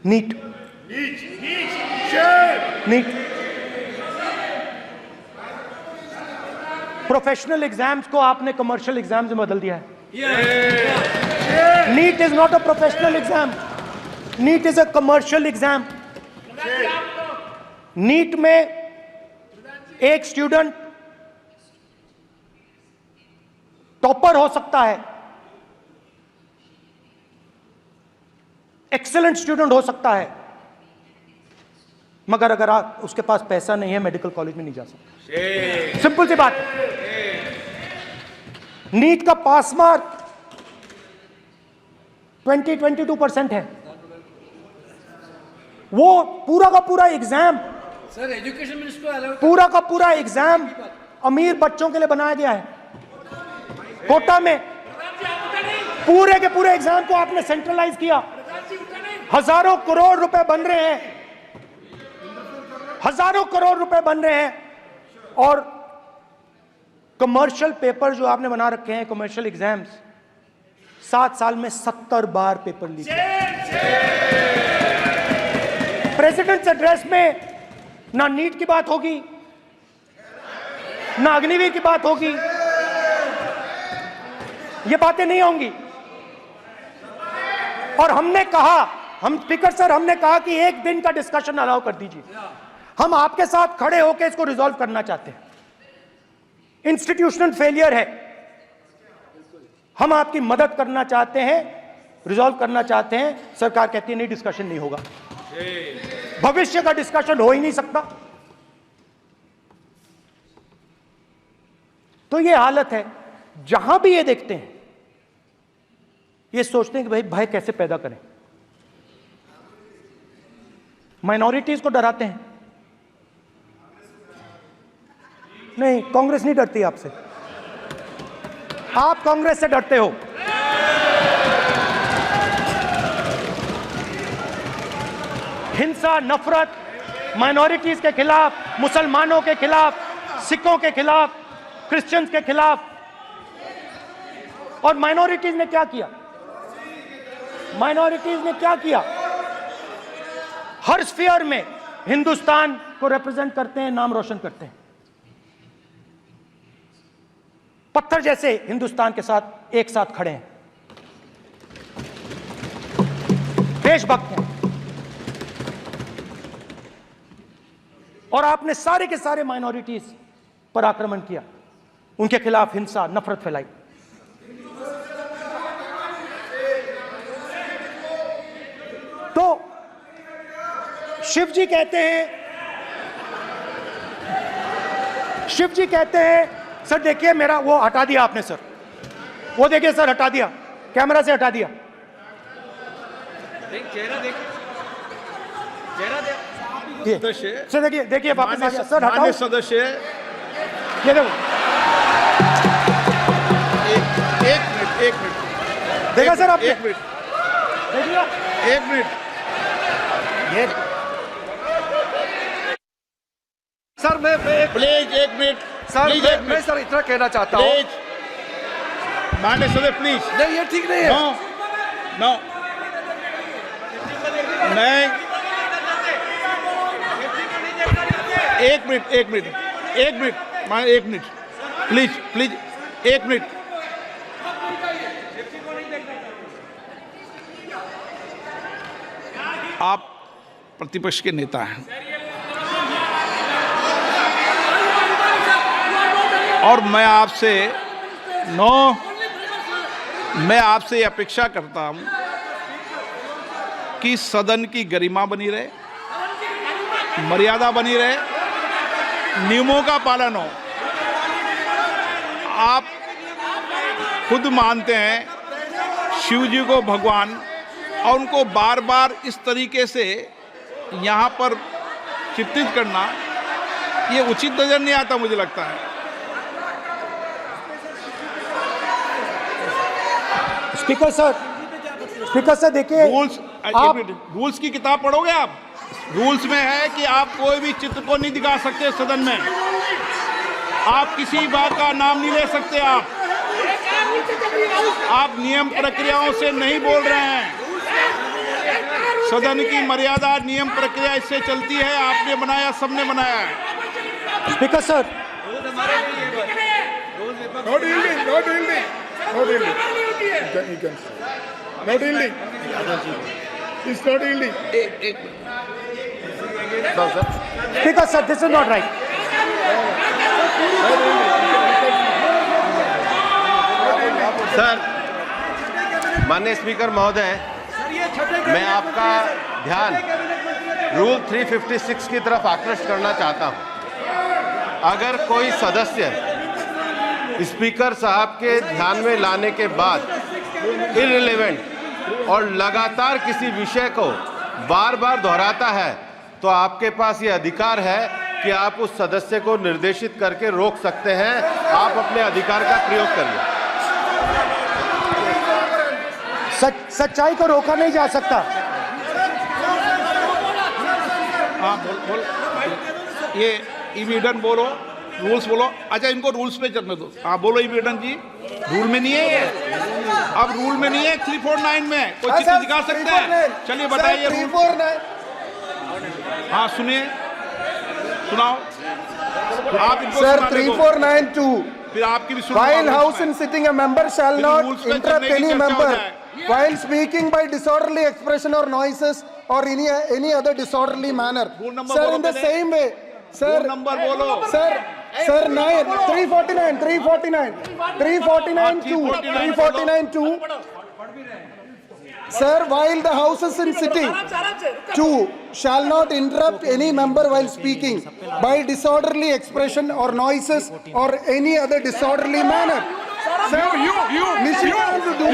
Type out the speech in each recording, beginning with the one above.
NEET professional exams को आपने commercial exams में बदल दिया है। NEET is not a professional exam, NEET is a commercial exam. NEET में एक स्टूडेंट टॉपर हो सकता है, एक्सेलेंट स्टूडेंट हो सकता है, मगर अगर आप उसके पास पैसा नहीं है मेडिकल कॉलेज में नहीं जा सकता। सिंपल सी बात है। नीट का पास मार्क 22% है। वो पूरा का पूरा एग्जाम, सर एजुकेशन मिनिस्टर पूरा का पूरा एग्जाम अमीर बच्चों के लिए बनाया गया है। कोटा में पूरे के पूरे एग्जाम को आपने सेंट्रलाइज किया। हजारों करोड़ रुपए बन रहे हैं, हजारों करोड़ रुपए बन रहे हैं, और कमर्शियल पेपर जो आपने बना रखे हैं, कमर्शियल एग्जाम्स, 7 साल में 70 बार पेपर लीक। प्रेसिडेंट्स एड्रेस में ना नीट की बात होगी, ना अग्निवीर की बात होगी, ये बातें नहीं होंगी। और हमने कहा, हम स्पीकर सर, हमने कहा कि एक दिन का डिस्कशन अलाउ कर दीजिए। हम आपके साथ खड़े होकर इसको रिजॉल्व करना चाहते हैं। इंस्टीट्यूशनल फेलियर है, हम आपकी मदद करना चाहते हैं, रिजॉल्व करना चाहते हैं। सरकार कहती है नहीं, डिस्कशन नहीं होगा, भविष्य का डिस्कशन हो ही नहीं सकता। तो ये हालत है। जहां भी ये देखते हैं, ये सोचते हैं कि भाई भय कैसे पैदा करें, माइनॉरिटीज को डराते हैं। नहीं, कांग्रेस नहीं डरती आपसे, आप कांग्रेस से डरते हो। हिंसा, नफरत माइनॉरिटीज के खिलाफ, मुसलमानों के खिलाफ, सिखों के खिलाफ, क्रिश्चियंस के खिलाफ। और माइनॉरिटीज ने क्या किया? माइनॉरिटीज ने क्या किया? हर स्फीयर में हिंदुस्तान को रिप्रेजेंट करते हैं, नाम रोशन करते हैं। पत्थर जैसे हिंदुस्तान के साथ एक साथ खड़े हैं, देशभक्त हैं। और आपने सारे के सारे माइनॉरिटीज पर आक्रमण किया, उनके खिलाफ हिंसा, नफरत फैलाई। तो शिव जी कहते हैं, सर देखिए मेरा वो हटा दिया आपने सर, वो देखिए सर हटा दिया, कैमरा से हटा दिया। चेहरा देखिए, चेहरा देखिए सर, देखिए वापस आ गया सर, हटाओ सदस्य। ये देखो, एक मिनट देखा सर आपने? एक मिनट देखिए, एक मिनट ये सर मैं प्लीज एक मिनट सर प्लीज एक मैं मिनट सर इतना कहना चाहता हूँ। प्लीज माननीय सदस्य प्लीज। नहीं ये ठीक नहीं है। नो नो मैं एक मिनट मान एक मिनट प्लीज एक मिनट। आप प्रतिपक्ष के नेता हैं और मैं आपसे अपेक्षा करता हूं कि सदन की गरिमा बनी रहे, मर्यादा बनी रहे, नियमों का पालन हो। आप खुद मानते हैं शिव जी को भगवान, और उनको बार बार इस तरीके से यहाँ पर चित्रित करना ये उचित नजर नहीं आता, मुझे लगता है। स्पीकर सर देखिए, रूल्स की किताब पढ़ोगे आप? रूल्स में है कि आप कोई भी चित्र को नहीं दिखा सकते सदन में, आप किसी बात का नाम नहीं ले सकते। आप नियम प्रक्रियाओं से नहीं बोल रहे हैं। सदन की मर्यादा, नियम, प्रक्रिया इससे चलती है। आपने बनाया, सबने बनाया है। Speaker sir, Not yielding, not yielding, not yielding. You can say. Not yielding. It's not yielding. Speaker sir, this is not right. Sir, माननीय स्पीकर महोदय, मैं आपका ध्यान रूल 356 की तरफ आकृष्ट करना चाहता हूं। अगर कोई सदस्य स्पीकर साहब के ध्यान में लाने के बाद इररिलेवेंट और लगातार किसी विषय को बार बार दोहराता है, तो आपके पास ये अधिकार है कि आप उस सदस्य को निर्देशित करके रोक सकते हैं। आप अपने अधिकार का प्रयोग करिए। सच्चाई को रोका नहीं जा सकता। हाँ, बोल। ये इविडन बोलो, रूल्स बोलो। अच्छा, इनको रूल्स पे चलने दो। हाँ, बोलो इविडन जी। रूल में नहीं है ये, अब रूल में नहीं है। 349 में कोई चिट्ठी दिखा सकता है? चलिए बताइए रूल। हाँ, सुनिए, सुनाओ आप इनको। Sir, 3492. फिर आपकी भी सुनो। While house in sitting, a member shall not interrupt any member while speaking by disorderly expression or noises or any other disorderly manner. Sir, in the same way, sir. Number बोलो। Sir, 349 Sir, while the house is in sitting, 2 shall not interrupt any member while speaking by disorderly expression or noises or any other disorderly manner. Sir, Nishikant, the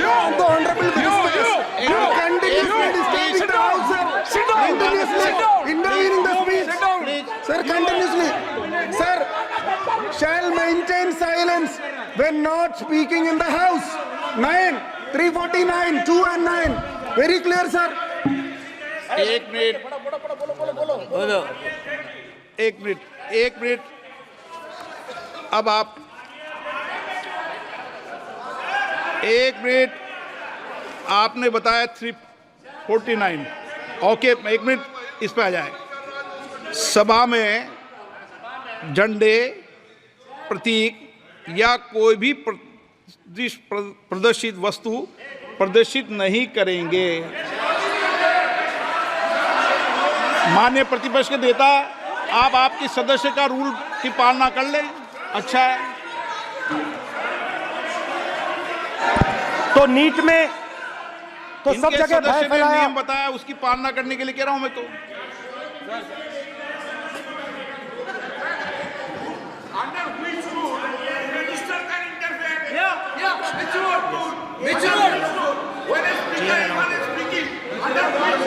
Honorable Minister, you continuously disturbing the house, sir. Continuously intervening the speech. Sir, continuously. Sir, shall maintain silence when not speaking in the house. 349, 2 and 9. Very clear, sir. एक minute. अब आप एक minute, आपने बताया 349। Okay, एक minute इस पे आ जाए। सभा में झंडे, प्रतीक या कोई भी प्रदर्शित वस्तु प्रदर्शित नहीं करेंगे। माननीय प्रतिपक्ष के नेता, आप आपकी सदस्य का रूल की पालना कर लें, अच्छा है। तो नीट में तो सब इनके जगह भय सदस्य ने फैलाया। नियम बताया, उसकी पालना करने के लिए कह रहा हूं मैं तो।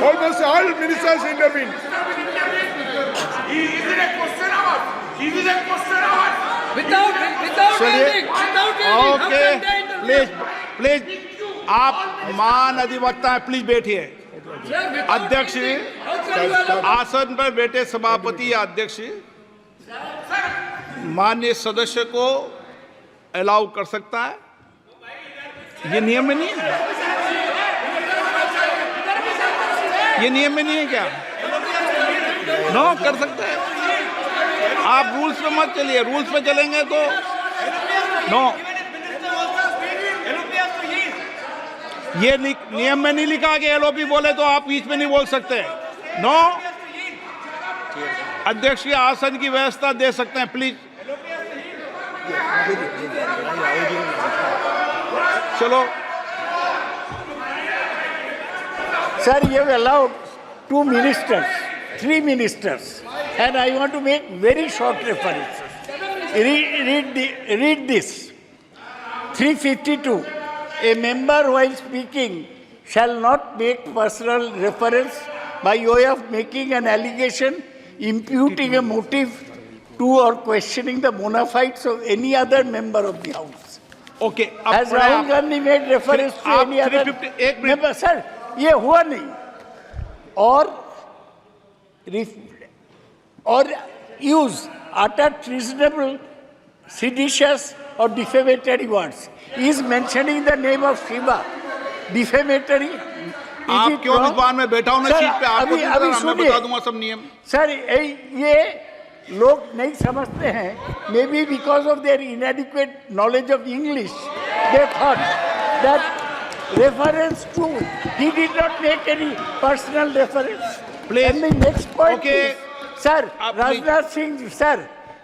Almost all ministers intervened. Okay, please आप मान अधिवक्ता हैं, प्लीज बैठिए। अध्यक्ष, आसन पर बैठे सभापति या अध्यक्ष माननीय सदस्य को अलाउ कर सकता है। ये नियम में नहीं है, ये नियम में नहीं है क्या? नो, कर सकते हैं। आप रूल्स पे मत चलिए, रूल्स पे चलेंगे तो नो। ये नियम में नहीं लिखा कि एलओपी बोले तो आप बीच में नहीं बोल सकते। नो, अध्यक्ष के आसन की व्यवस्था दे सकते हैं, प्लीज। चलो Sir, you have allowed 2 ministers, 3 ministers, and I want to make very short references. Read this. 352. A member while speaking shall not make personal reference by way of making an allegation, imputing a motive to or questioning the bona fides of any other member of the House. Okay, Has Rahul Gandhi made reference to आप any other 351 member? Sir, ये हुआ नहीं। or use uttered treasonable, seditious or defamatory words. He is mentioning the name of Shiva. Defamatory आप it क्यों wrong? विद्वान में बैठा हूं ना Sir, सीट पे, आपको अभी- नहीं अभी पता, मैं सुनिए। बता दूंगा सब नियम। सर ये लोग नहीं समझते हैं, maybe because of their inadequate knowledge of English, they thought that reference to, he did not make any personal reference. Please. And the next point, Okay. Sir, आप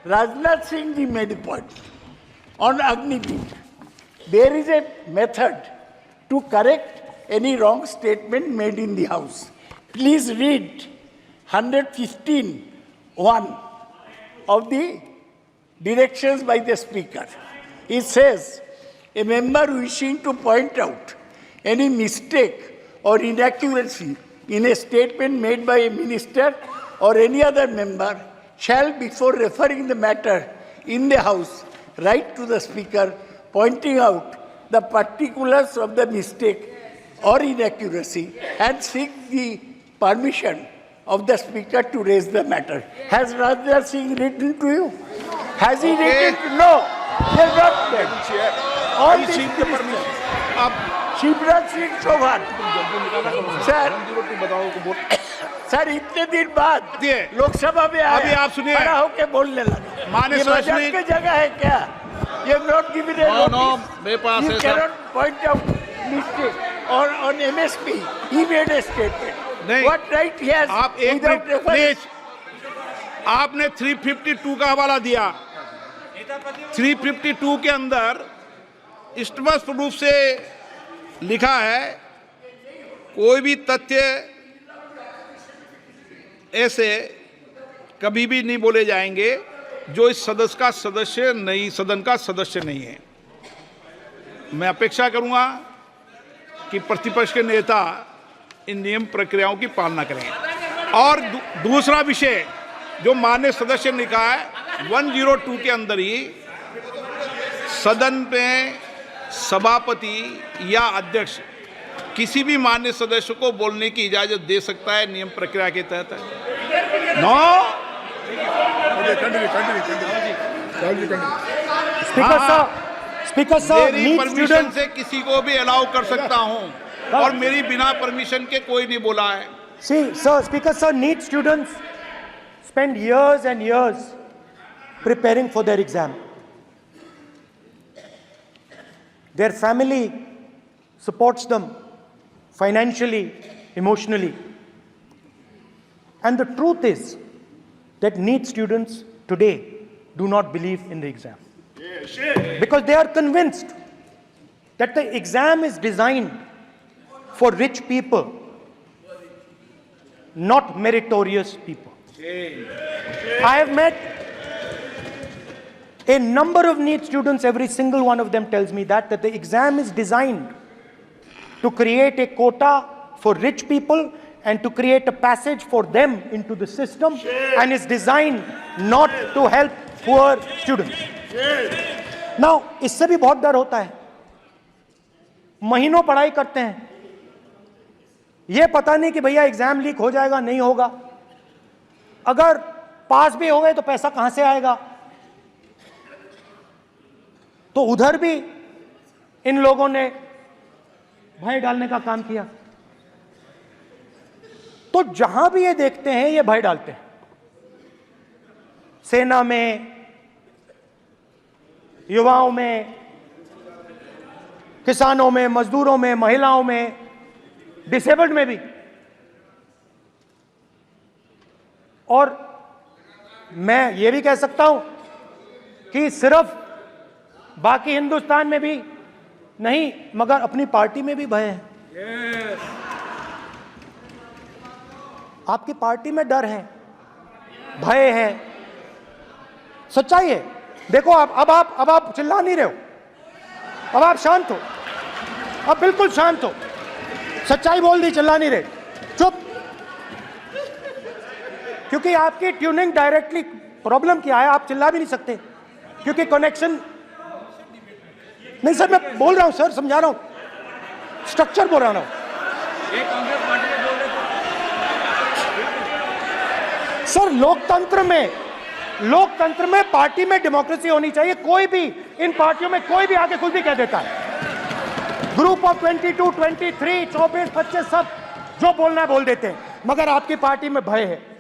Rajnath Singh ji made a point on Agniveer. There is a method to correct any wrong statement made in the House. Please read 115(1) of the directions by the Speaker. It says, a member wishing to point out any mistake or inaccuracy in a statement made by a minister or any other member shall, before referring the matter in the House, write to the Speaker pointing out the particulars of the mistake or inaccuracy and seek the permission of the Speaker to raise the matter. Has Rajnath Singh written to you? Has he written? No, he has not done. All these ministers. अब Shivraj Singh Chauhan, sir इतने दिन बाद लोकसभा में अभी आप सुनिए। खड़ा होके बोलने लगा। माननीय ये सदस्य मजाक की जगह है क्या? You have not given a No, notice. मेरे पास You है, sir. cannot point out mistake or on MSP. He made a statement. नहीं। What right he has आप एक without मिनट reference? प्लीज, आपने 352 का हवाला दिया। 352 के अंदर स्पष्ट रूप से लिखा है, कोई भी तथ्य ऐसे कभी भी नहीं बोले जाएंगे जो इस सदस्य का सदस्य नहीं, सदन का सदस्य नहीं है। मैं अपेक्षा करूंगा कि प्रतिपक्ष के नेता इन नियम प्रक्रियाओं की पालना करें। और दूसरा विषय जो माननीय सदस्य ने कहा है, 102 के अंदर ही सदन में सभापति या अध्यक्ष किसी भी माननीय सदस्य को बोलने की इजाजत दे सकता है, नियम प्रक्रिया के तहत है। No Okay, continue. Rahul ji, continue. Speaker sir, मेरी needs परमिशन students. से किसी को भी अलाउ कर सकता हूं और मेरी बिना परमिशन के कोई नहीं बोला है। See, sir, Speaker sir, NEET students spend years and years preparing for their exam. Their family supports them financially, emotionally. And the truth is that NEET students today do not believe in the exam. Because they are convinced that the exam is designed for rich people, not meritorious people. I have met a number of NEET students, every single one of them tells me that the exam is designed to create a quota for rich people and to create a passage for them into the system, and is designed not to help poor students. Now, इससे भी बहुत डर होता है। महीनों पढ़ाई करते हैं, ये पता नहीं कि भैया एग्जाम लीक हो जाएगा, नहीं होगा। अगर पास भी हो गए तो पैसा कहां से आएगा? तो उधर भी इन लोगों ने भय डालने का काम किया। तो जहां भी ये देखते हैं ये भय डालते हैं। सेना में, युवाओं में, किसानों में, मजदूरों में, महिलाओं में, डिसेबल्ड में भी। और मैं ये भी कह सकता हूं कि सिर्फ बाकी हिंदुस्तान में भी नहीं, मगर अपनी पार्टी में भी भय है। आपकी पार्टी में डर है, भय है, सच्चाई है। देखो अब आप चिल्ला नहीं रहे हो, अब आप शांत हो, अब बिल्कुल शांत हो। सच्चाई बोल दी, चिल्ला नहीं रहे, चुप। क्योंकि आपकी ट्यूनिंग डायरेक्टली प्रॉब्लम क्या है, आप चिल्ला भी नहीं सकते क्योंकि कनेक्शन नहीं। सर मैं बोल रहा हूं, सर समझा रहा हूं, स्ट्रक्चर बोल रहा हूं। सर लोकतंत्र में पार्टी में डेमोक्रेसी होनी चाहिए। कोई भी इन पार्टियों में कोई भी आके कुछ भी कह देता है। ग्रुप ऑफ 22, 23, 24, 25 सब जो बोलना है बोल देते हैं, मगर आपकी पार्टी में भय है।